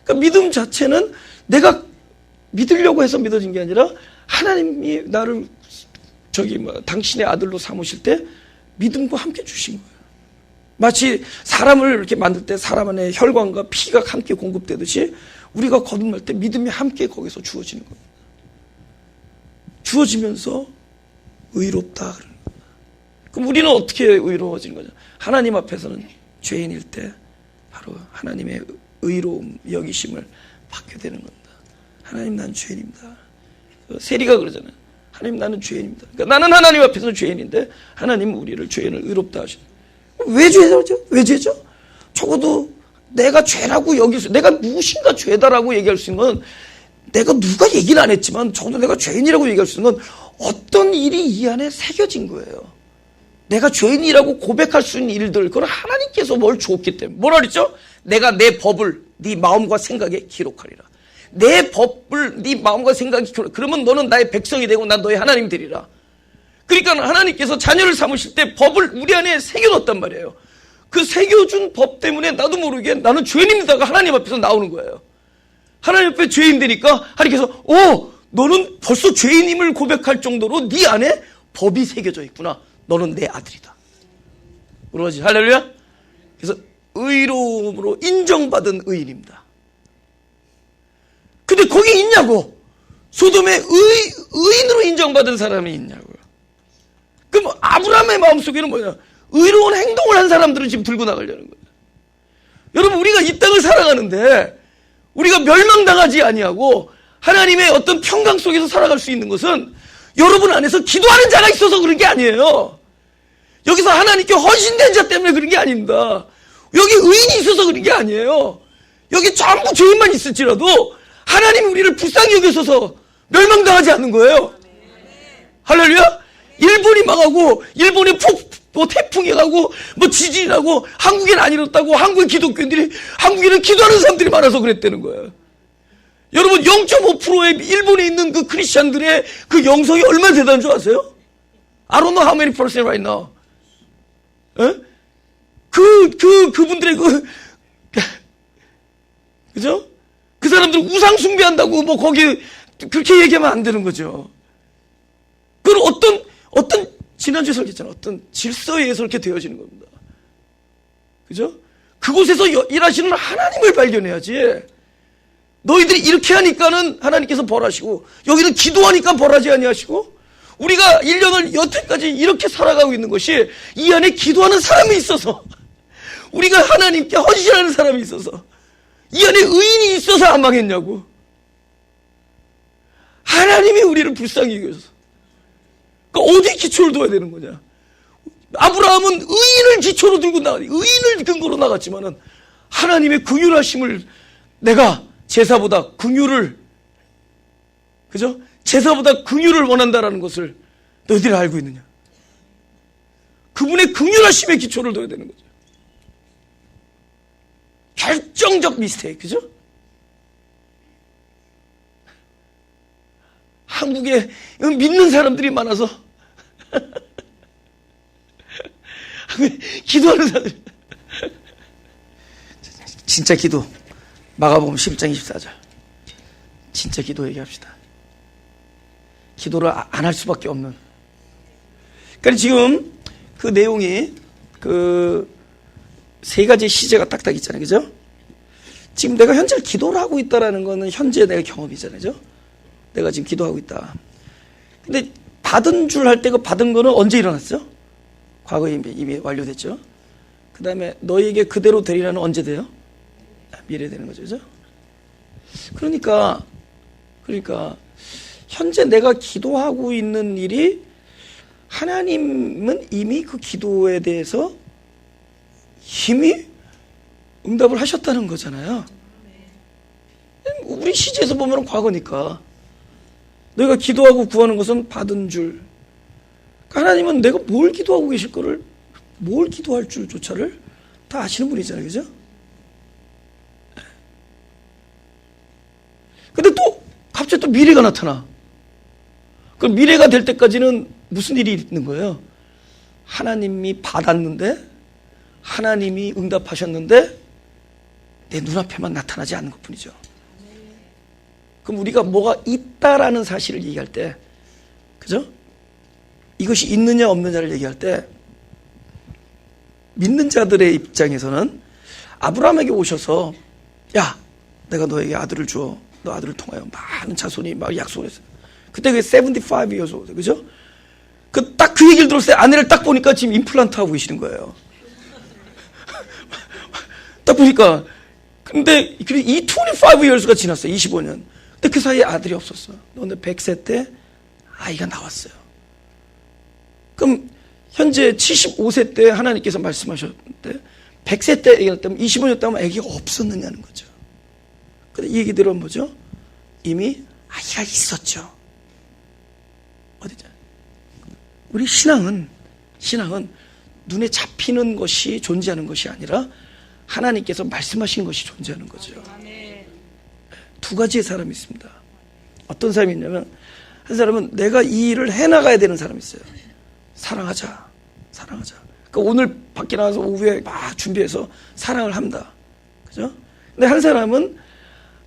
그러니까 믿음 자체는 내가 믿으려고 해서 믿어진 게 아니라 하나님이 나를 당신의 아들로 삼으실 때 믿음과 함께 주신 거예요. 마치 사람을 이렇게 만들 때 사람 안에 혈관과 피가 함께 공급되듯이 우리가 거듭날 때 믿음이 함께 거기서 주어지는 겁니다. 주어지면서 의롭다. 그럼 우리는 어떻게 의로워지는 거죠? 하나님 앞에서는 죄인일 때 바로 하나님의 의로움, 여기심을 받게 되는 겁니다. 하나님, 난 죄인입니다. 세리가 그러잖아요. 하나님, 나는 죄인입니다. 그러니까 나는 하나님 앞에서는 죄인인데 하나님은 우리를 죄인을 의롭다 하시는. 왜 죄죠? 왜 죄죠? 적어도 내가 죄라고 여길 수, 내가 무엇인가 죄다라고 얘기할 수 있는 건, 내가 누가 얘기는 안 했지만 적어도 내가 죄인이라고 얘기할 수 있는 건 어떤 일이 이 안에 새겨진 거예요. 내가 죄인이라고 고백할 수 있는 일들, 그건 하나님께서 뭘 주었기 때문에. 뭐라 그랬죠? 내가 내 법을 네 마음과 생각에 기록하리라. 내 법을 네 마음과 생각에 기록하리라. 그러면 너는 나의 백성이 되고 난 너의 하나님이 되리라. 그러니까 하나님께서 자녀를 삼으실 때 법을 우리 안에 새겨놓았단 말이에요. 그 새겨준 법 때문에 나도 모르게 나는 죄인입니다가 하나님 앞에서 나오는 거예요. 하나님 앞에 죄인 되니까 하나님께서 너는 벌써 죄인임을 고백할 정도로 네 안에 법이 새겨져 있구나. 너는 내 아들이다. 그러지. 할렐루야. 그래서 의로움으로 인정받은 의인입니다. 근데 거기 있냐고. 소돔에 의인으로 인정받은 사람이 있냐고요. 그럼 아브라함의 마음속에는 뭐냐? 의로운 행동을 한 사람들은 지금 들고 나가려는 거예요. 여러분, 우리가 이 땅을 살아가는데 우리가 멸망당하지 아니하고 하나님의 어떤 평강 속에서 살아갈 수 있는 것은 여러분 안에서 기도하는 자가 있어서 그런 게 아니에요. 여기서 하나님께 헌신된 자 때문에 그런 게 아닙니다. 여기 의인이 있어서 그런 게 아니에요. 여기 전부 죄인만 있을지라도 하나님이 우리를 불쌍히 여기셔서 멸망당하지 않는 거예요. 할렐루야. 일본이 망하고 일본에 태풍이 가고 지진이 나고 한국엔 안 이렇다고 한국의 기독교인들이, 한국에는 기도하는 사람들이 많아서 그랬다는 거예요. 여러분, 0.5%의 일본에 있는 그 크리스찬들의 그 영성이 얼마나 대단한 줄 아세요? I don't know how many percent right now. 그분들의 그죠? 그 사람들 우상 숭배한다고 거기 그렇게 얘기하면 안 되는 거죠. 그건 어떤 지난주에 설계했잖아요. 어떤 질서에 의해서 이렇게 되어지는 겁니다. 그죠? 그곳에서 일하시는 하나님을 발견해야지. 너희들이 이렇게 하니까는 하나님께서 벌하시고, 여기는 기도하니까 벌하지 아니하시고, 우리가 1년을 여태까지 이렇게 살아가고 있는 것이 이 안에 기도하는 사람이 있어서, 우리가 하나님께 헌신하는 사람이 있어서, 이 안에 의인이 있어서 안 망했냐고. 하나님이 우리를 불쌍히 여겨서. 그러니까 어디 기초를 둬야 되는 거냐. 아브라함은 의인을 기초로 들고 의인을 근거로 나갔지만은 하나님의 긍휼하심을, 내가 제사보다 긍휼을, 그죠? 제사보다 긍휼을 원한다라는 것을 너희들이 알고 있느냐? 그분의 긍휼하심의 기초를 둬야 되는 거죠. 결정적 미스테이크, 그죠? 한국에 믿는 사람들이 많아서 기도하는 사람들. 진짜 기도, 마가복음 11장 24절. 진짜 기도 얘기합시다. 기도를 안 할 수밖에 없는. 그러니까 지금 그 내용이 그 세 가지 시제가 딱딱 있잖아요, 그죠? 지금 내가 현재 기도를 하고 있다라는 거는 현재 내가 경험이잖아요, 그죠? 내가 지금 기도하고 있다. 근데 받은 줄 할 때 그 받은 거는 언제 일어났죠? 과거에 이미 완료됐죠. 그 다음에 너희에게 그대로 되리라는 언제 돼요? 미래 되는 거죠, 그죠? 그러니까 현재 내가 기도하고 있는 일이, 하나님은 이미 그 기도에 대해서 이미 응답을 하셨다는 거잖아요. 우리 시제에서 보면 과거니까. 너희가 기도하고 구하는 것은 받은 줄. 하나님은 내가 뭘 기도하고 계실 거를, 뭘 기도할 줄조차를 다 아시는 분이잖아요, 그죠? 근데 또 갑자기 또 미래가 나타나. 그 미래가 될 때까지는 무슨 일이 있는 거예요? 하나님이 받았는데, 하나님이 응답하셨는데 내 눈앞에만 나타나지 않는 것뿐이죠. 그럼 우리가 뭐가 있다라는 사실을 얘기할 때, 그죠? 이것이 있느냐 없느냐를 얘기할 때, 믿는 자들의 입장에서는 아브라함에게 오셔서, 야, 내가 너에게 아들을 주어 너 아들을 통하여 많은 자손이 막 약속을 했어요. 그때 그 75이어서, 그죠? 딱 그 얘기를 들었을 때 아내를 딱 보니까 지금 임플란트 하고 계시는 거예요. 딱 보니까. 근데 이 25years가 지났어요. 25년. 근데 그 사이에 아들이 없었어. 근데 100세 때 아이가 나왔어요. 그럼 현재 75세 때 하나님께서 말씀하셨는데 100세 때 애기가 났다면 25년 동안 애기가 없었느냐는 거죠. 근데 이 얘기들은 뭐죠? 이미 아이가 있었죠. 어디죠? 우리 신앙은 눈에 잡히는 것이 존재하는 것이 아니라 하나님께서 말씀하신 것이 존재하는 거죠. 두 가지의 사람이 있습니다. 어떤 사람이 있냐면, 한 사람은 내가 이 일을 해나가야 되는 사람이 있어요. 사랑하자. 그러니까 오늘 밖에 나가서 오후에 막 준비해서 사랑을 합니다. 그죠? 근데 한 사람은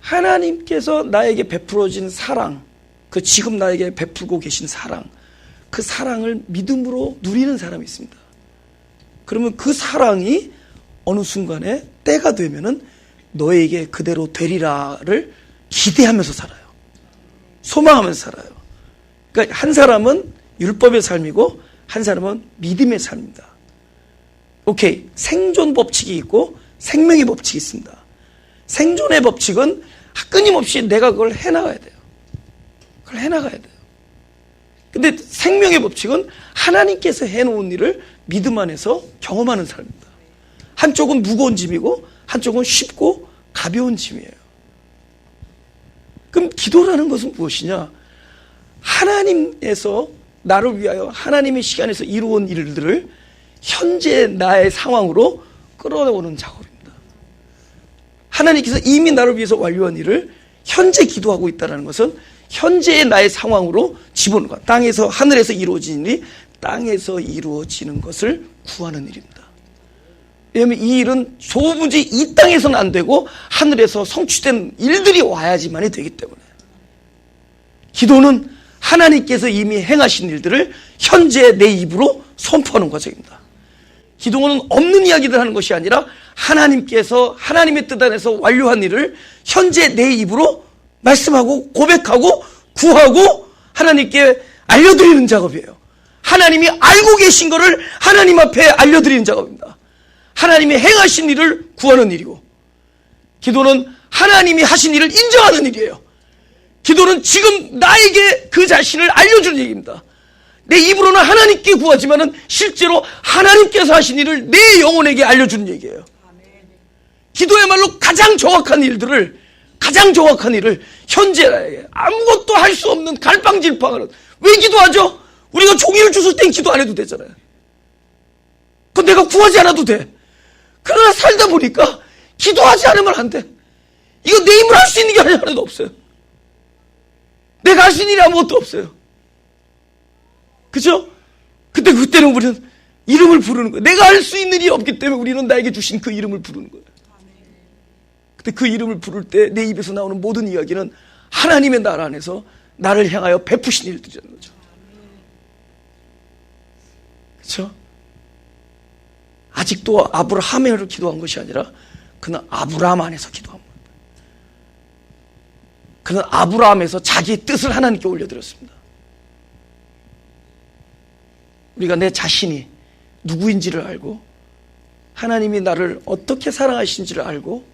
하나님께서 나에게 베풀어진 사랑, 그 지금 나에게 베풀고 계신 사랑, 그 사랑을 믿음으로 누리는 사람이 있습니다. 그러면 그 사랑이 어느 순간에 때가 되면은 너에게 그대로 되리라를 기대하면서 살아요. 소망하면서 살아요. 그러니까 한 사람은 율법의 삶이고 한 사람은 믿음의 삶입니다. 오케이. 생존 법칙이 있고 생명의 법칙이 있습니다. 생존의 법칙은 끊임없이 내가 그걸 해나가야 돼요. 그걸 해나가야 돼요. 근데 생명의 법칙은 하나님께서 해놓은 일을 믿음 안에서 경험하는 삶입니다. 한쪽은 무거운 짐이고 한쪽은 쉽고 가벼운 짐이에요. 그럼 기도라는 것은 무엇이냐? 하나님에서 나를 위하여 하나님의 시간에서 이루어온 일들을 현재 나의 상황으로 끌어오는 작업입니다. 하나님께서 이미 나를 위해서 완료한 일을 현재 기도하고 있다는 것은 현재의 나의 상황으로 집어넣는 것. 땅에서, 하늘에서 이루어진 일이 땅에서 이루어지는 것을 구하는 일입니다. 왜냐하면 이 일은 도무지 이 땅에서는 안 되고 하늘에서 성취된 일들이 와야지만이 되기 때문에, 기도는 하나님께서 이미 행하신 일들을 현재 내 입으로 선포하는 과정입니다. 기도는 없는 이야기를 하는 것이 아니라 하나님께서 하나님의 뜻 안에서 완료한 일을 현재 내 입으로 말씀하고 고백하고 구하고 하나님께 알려드리는 작업이에요. 하나님이 알고 계신 것을 하나님 앞에 알려드리는 작업입니다. 하나님이 행하신 일을 구하는 일이고, 기도는 하나님이 하신 일을 인정하는 일이에요. 기도는 지금 나에게 그 자신을 알려주는 얘기입니다. 내 입으로는 하나님께 구하지만은 실제로 하나님께서 하신 일을 내 영혼에게 알려주는 얘기예요. 기도야말로 가장 정확한 일을 현재 아무것도 할 수 없는 갈팡질팡하는, 왜 기도하죠? 우리가 종이를 주실 땐 기도 안 해도 되잖아요. 그건 내가 구하지 않아도 돼. 그러나 살다 보니까 기도하지 않으면 안 돼. 이거 내 힘으로 할 수 있는 게 하나도 없어요. 내가 할 수 있는 일이 아무것도 없어요. 그죠? 그때는 우리는 이름을 부르는 거예요. 내가 할 수 있는 일이 없기 때문에 우리는 나에게 주신 그 이름을 부르는 거예요. 근데 그 이름을 부를 때 내 입에서 나오는 모든 이야기는 하나님의 나라 안에서 나를 향하여 베푸신 일들이라는 거죠. 그렇죠? 아직도 아브라함을 기도한 것이 아니라 그는 아브라함 안에서 기도한 거예요. 그는 아브라함에서 자기의 뜻을 하나님께 올려드렸습니다. 우리가 내 자신이 누구인지를 알고 하나님이 나를 어떻게 사랑하신지를 알고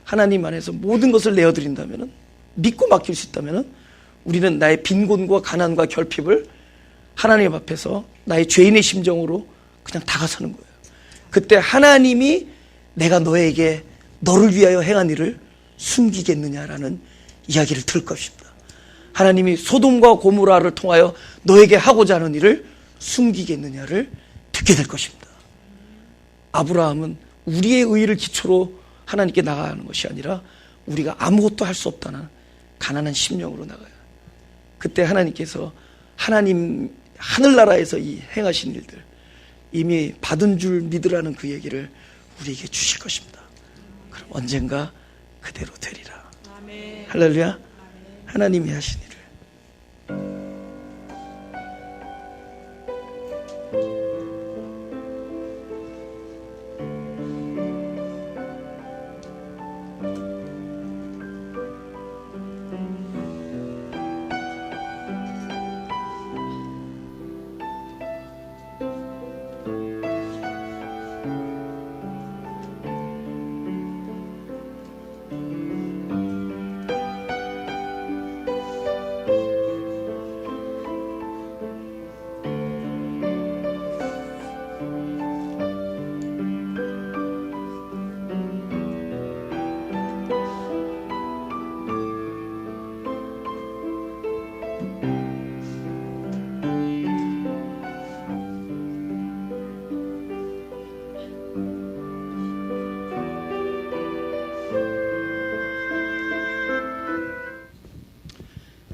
하나님 안에서 모든 것을 내어드린다면, 믿고 맡길 수 있다면, 우리는 나의 빈곤과 가난과 결핍을 하나님 앞에서 나의 죄인의 심정으로 그냥 다가서는 거예요. 그때 하나님이 내가 너에게 너를 위하여 행한 일을 숨기겠느냐라는 이야기를 들을 것입니다. 하나님이 소돔과 고모라를 통하여 너에게 하고자 하는 일을 숨기겠느냐를 듣게 될 것입니다. 아브라함은 우리의 의의를 기초로 하나님께 나가는 것이 아니라 우리가 아무것도 할 수 없다는 가난한 심령으로 나가요. 그때 하나님께서 하나님 하늘나라에서 이 행하신 일들, 이미 받은 줄 믿으라는 그 얘기를 우리에게 주실 것입니다. 그럼 언젠가 그대로 되리라. 아멘. 할렐루야. 아멘. 하나님이 하신 일을.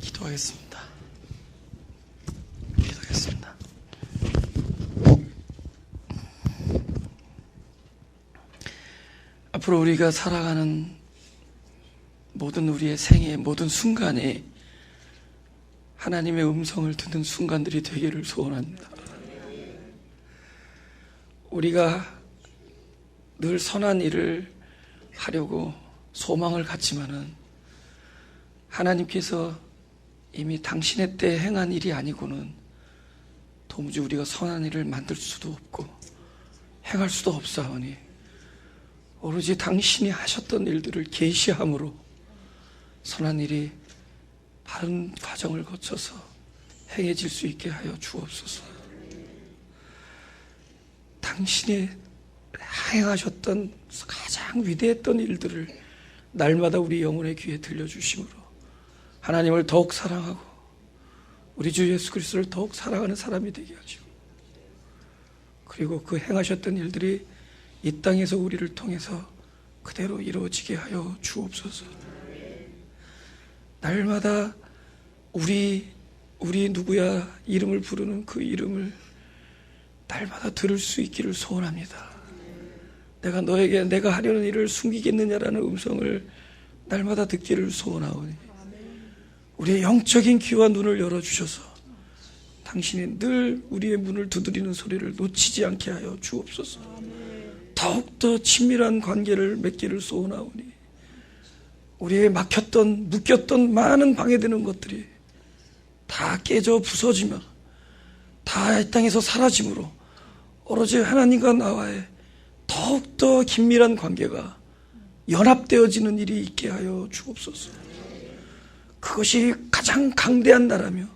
기도하겠습니다. 앞으로 우리가 살아가는 모든 우리의 생애, 모든 순간에 하나님의 음성을 듣는 순간들이 되기를 소원합니다. 우리가 늘 선한 일을 하려고 소망을 갖지만은 하나님께서 이미 당신의 때 행한 일이 아니고는 도무지 우리가 선한 일을 만들 수도 없고 행할 수도 없사오니 오로지 당신이 하셨던 일들을 계시함으로 선한 일이 바른 과정을 거쳐서 행해질 수 있게 하여 주옵소서. 당신이 행하셨던 가장 위대했던 일들을 날마다 우리 영혼의 귀에 들려주심으로 하나님을 더욱 사랑하고 우리 주 예수 그리스도를 더욱 사랑하는 사람이 되게 하시고, 그리고 그 행하셨던 일들이 이 땅에서 우리를 통해서 그대로 이루어지게 하여 주옵소서. 날마다 우리 누구야 이름을 부르는 그 이름을 날마다 들을 수 있기를 소원합니다. 내가 너에게 내가 하려는 일을 숨기겠느냐라는 음성을 날마다 듣기를 소원하오니 우리의 영적인 귀와 눈을 열어주셔서 당신이 늘 우리의 문을 두드리는 소리를 놓치지 않게 하여 주옵소서. 더욱더 친밀한 관계를 맺기를 소원하오니 우리의 막혔던 묶였던 많은 방해되는 것들이 다 깨져 부서지며 다 이 땅에서 사라짐으로 오로지 하나님과 나와의 더욱더 긴밀한 관계가 연합되어지는 일이 있게 하여 주옵소서. 그것이 가장 강대한 나라며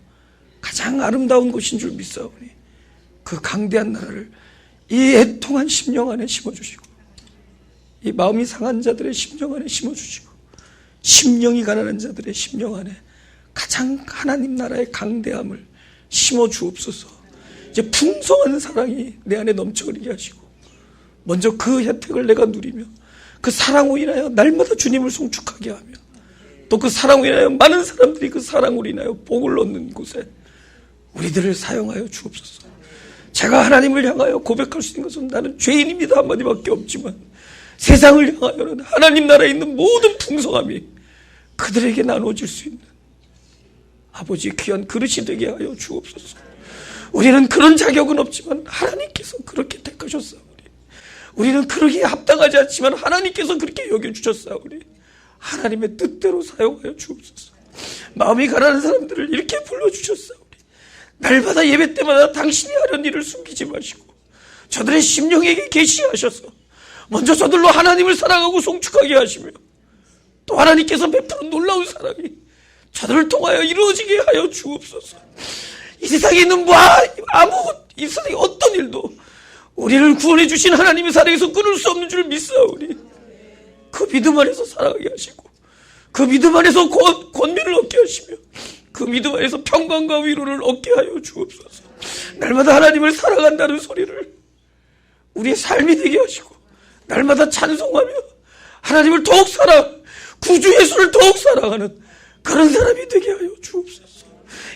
가장 아름다운 곳인 줄 믿사오니 그 강대한 나라를 이 애통한 심령 안에 심어주시고 이 마음이 상한 자들의 심령 안에 심어주시고 심령이 가난한 자들의 심령 안에 가장 하나님 나라의 강대함을 심어주옵소서. 이제 풍성한 사랑이 내 안에 넘쳐흐르게 하시고 먼저 그 혜택을 내가 누리며 그 사랑으로 인하여 날마다 주님을 송축하게 하며 또 그 사랑으로 인하여 많은 사람들이 그 사랑으로 인하여 복을 얻는 곳에 우리들을 사용하여 주옵소서. 제가 하나님을 향하여 고백할 수 있는 것은 나는 죄인입니다 한마디밖에 없지만 세상을 향하여는 하나님 나라에 있는 모든 풍성함이 그들에게 나눠질 수 있는 아버지 귀한 그릇이 되게 하여 주옵소서. 우리는 그런 자격은 없지만 하나님께서 그렇게 택하셨사오니 우리는 그러기에 합당하지 않지만 하나님께서 그렇게 여겨주셨사오니 하나님의 뜻대로 사용하여 주옵소서. 마음이 가난한 사람들을 이렇게 불러주셨사오니 날마다 예배 때마다 당신이 하려는 일을 숨기지 마시고 저들의 심령에게 계시하셔서 먼저 저들로 하나님을 사랑하고 송축하게 하시며 또 하나님께서 베푸는 놀라운 사랑이 저들을 통하여 이루어지게 하여 주옵소서. 이 세상에 있는 이 세상에 어떤 일도 우리를 구원해 주신 하나님의 사랑에서 끊을 수 없는 줄 믿사오니 그 믿음 안에서 살아가게 하시고 그 믿음 안에서 권면을 얻게 하시며 그 믿음 안에서 평강과 위로를 얻게 하여 주옵소서. 날마다 하나님을 사랑한다는 소리를 우리의 삶이 되게 하시고 날마다 찬송하며 하나님을 더욱 구주 예수를 더욱 사랑하는 그런 사람이 되게 하여 주옵소서.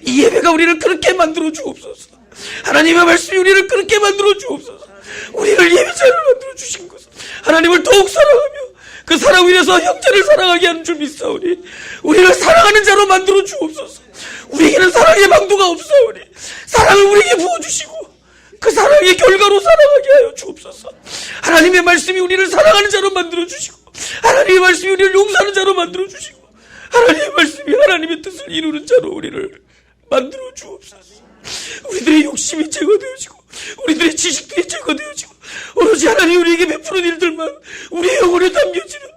이 예배가 우리를 그렇게 만들어 주옵소서. 하나님의 말씀이 우리를 그렇게 만들어 주옵소서. 우리를 예배자를 만들어 주신 것은 하나님을 더욱 사랑하며 그 사랑으로 인해서 형제를 사랑하게 하는 줄 믿사오니 우리를 사랑하는 자로 만들어 주옵소서. 우리에게는 사랑의 방도가 없사오니 사랑을 우리에게 부어주시고 그 사랑의 결과로 살아가게 하여 주옵소서. 하나님의 말씀이 우리를 사랑하는 자로 만들어 주시고 하나님의 말씀이 우리를 용서하는 자로 만들어 주시고 하나님의 말씀이 하나님의 뜻을 이루는 자로 우리를 만들어 주옵소서. 우리들의 욕심이 제거되어지고 우리들의 지식들이 제거되어지고 오로지 하나님 우리에게 베푸는 일들만 우리의 영혼에 담겨지는